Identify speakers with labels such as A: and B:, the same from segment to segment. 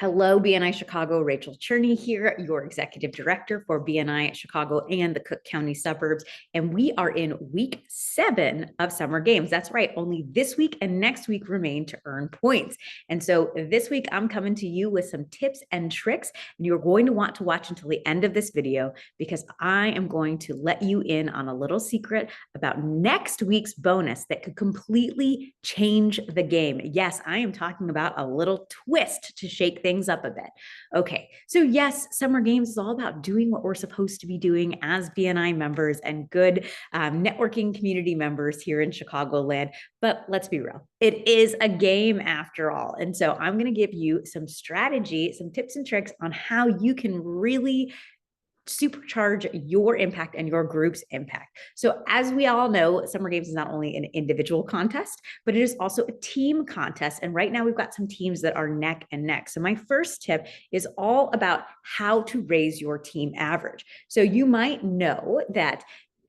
A: Hello, BNI Chicago. Rachel Cherney here, your executive director for BNI Chicago and the Cook County suburbs. And we are in week 7 of summer games. That's right. Only this week and next week remain to earn points. And so this week, I'm coming to you with some tips and tricks. And you're going to want to watch until the end of this video because I am going to let you in on a little secret about next week's bonus that could completely change the game. Yes, I am talking about a little twist to shake things up a bit. Okay, so yes, summer games is all about doing what we're supposed to be doing as BNI members and good networking community members here in Chicagoland. But let's be real, it is a game after all. And so I'm going to give you some strategy, some tips and tricks on how you can really supercharge your impact and your group's impact. So as we all know, Summer Games is not only an individual contest, but it is also a team contest. And right now we've got some teams that are neck and neck. So my first tip is all about how to raise your team average. So you might know that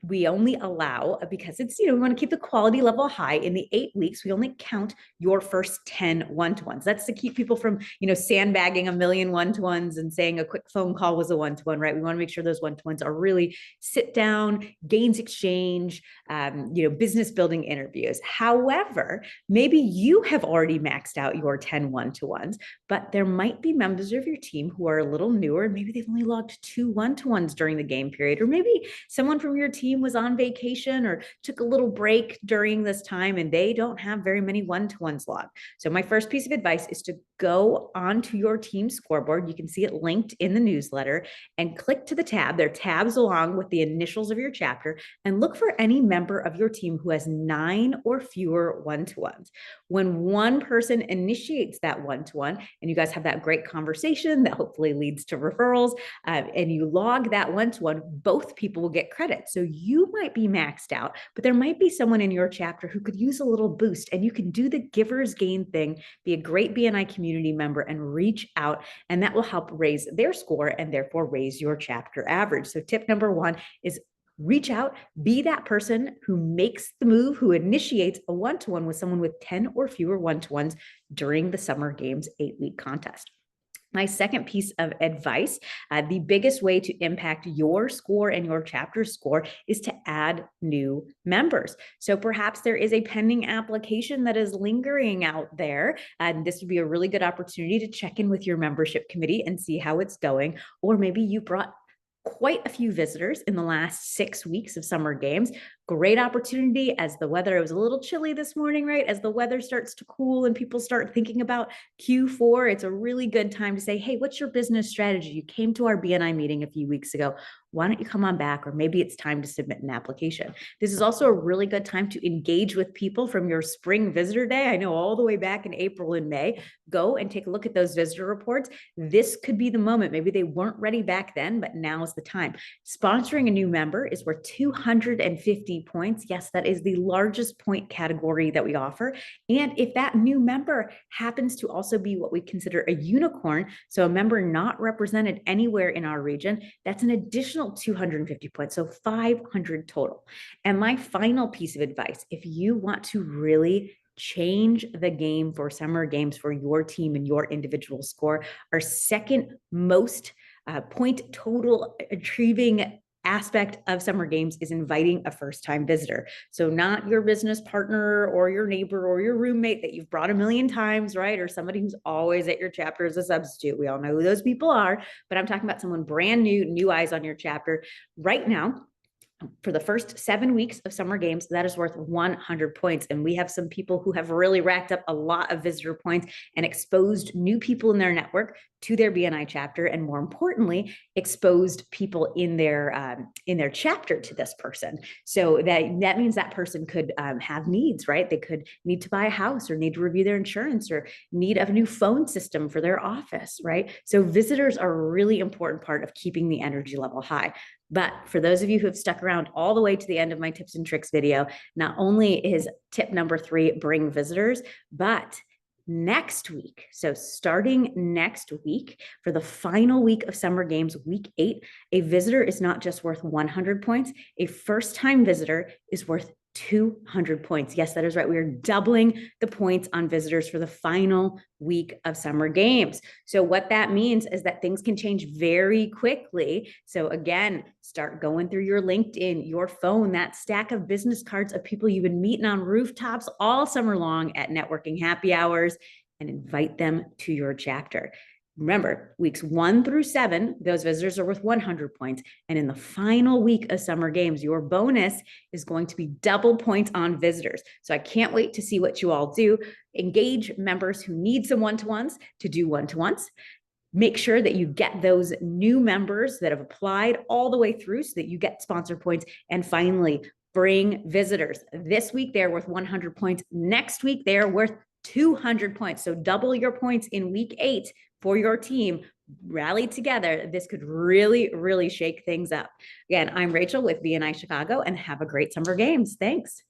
A: we only allow, because it's, we want to keep the quality level high. In the 8 weeks, we only count your first 10 one-to-ones. That's to keep people from, sandbagging a million one-to-ones and saying a quick phone call was a one-to-one, right? We want to make sure those one-to-ones are really sit down, gains exchange, business building interviews. However, maybe you have already maxed out your 10 one-to-ones, but there might be members of your team who are a little newer. Maybe they've only logged 2 one-to-ones during the game period, or maybe someone from your team was on vacation or took a little break during this time and they don't have very many one-to-ones logged. So my first piece of advice is to go onto your team scoreboard. You can see it linked in the newsletter and click to the tab. There are tabs along with the initials of your chapter and look for any member of your team who has 9 or fewer one-to-ones. When one person initiates that one-to-one and you guys have that great conversation that hopefully leads to referrals and you log that one-to-one, both people will get credit. So you might be maxed out, but there might be someone in your chapter who could use a little boost, and you can do the giver's gain thing, be a great BNI community member and reach out, and that will help raise their score and therefore raise your chapter average. So tip number 1 is reach out, be that person who makes the move, who initiates a one-to-one with someone with 10 or fewer one-to-ones during the Summer Games 8-week contest. My second piece of advice, the biggest way to impact your score and your chapter score is to add new members. So perhaps there is a pending application that is lingering out there, and this would be a really good opportunity to check in with your membership committee and see how it's going. Or maybe you brought quite a few visitors in the last 6 weeks of summer games. Great opportunity as the weather, it was a little chilly this morning, right? As the weather starts to cool and people start thinking about Q4, it's a really good time to say, hey, what's your business strategy? You came to our BNI meeting a few weeks ago. Why don't you come on back? Or maybe it's time to submit an application. This is also a really good time to engage with people from your spring visitor day. I know all the way back in April and May, go and take a look at those visitor reports. This could be the moment. Maybe they weren't ready back then, but now is the time. Sponsoring a new member is worth 250 points. Yes, that is the largest point category that we offer. And if that new member happens to also be what we consider a unicorn, so a member not represented anywhere in our region, that's an additional 250 points, so 500 total. And my final piece of advice, if you want to really change the game for summer games for your team and your individual score, our second most point total achieving aspect of summer games is inviting a first-time visitor. So not your business partner or your neighbor or your roommate that you've brought a million times, right? Or somebody who's always at your chapter as a substitute. We all know who those people are, but I'm talking about someone brand new eyes on your chapter right now. For the first 7 weeks of summer games, that is worth 100 points. And we have some people who have really racked up a lot of visitor points and exposed new people in their network to their BNI chapter. And more importantly, exposed people in their chapter to this person. So that means that person could have needs, right? They could need to buy a house or need to review their insurance or need a new phone system for their office, right? So visitors are a really important part of keeping the energy level high. But for those of you who have stuck around all the way to the end of my tips and tricks video, not only is tip number 3, bring visitors, but next week, so starting next week for the final week of summer games, week 8, a visitor is not just worth 100 points. A first-time visitor is worth 200 points. Yes, that is right. We are doubling the points on visitors for the final week of summer games. So what that means is that things can change very quickly. So again, start going through your LinkedIn, your phone, that stack of business cards of people you've been meeting on rooftops all summer long at networking happy hours, and invite them to your chapter. Remember, weeks 1 through 7, those visitors are worth 100 points. And in the final week of summer games, your bonus is going to be double points on visitors. So I can't wait to see what you all do. Engage members who need some one-to-ones to do one-to-ones. Make sure that you get those new members that have applied all the way through so that you get sponsor points. And finally, bring visitors. This week, they're worth 100 points. Next week, they are worth 200 points. So double your points in week 8 for your team. Rally together. This could really, really shake things up. Again, I'm Rachel with BNI Chicago, and have a great summer games. Thanks.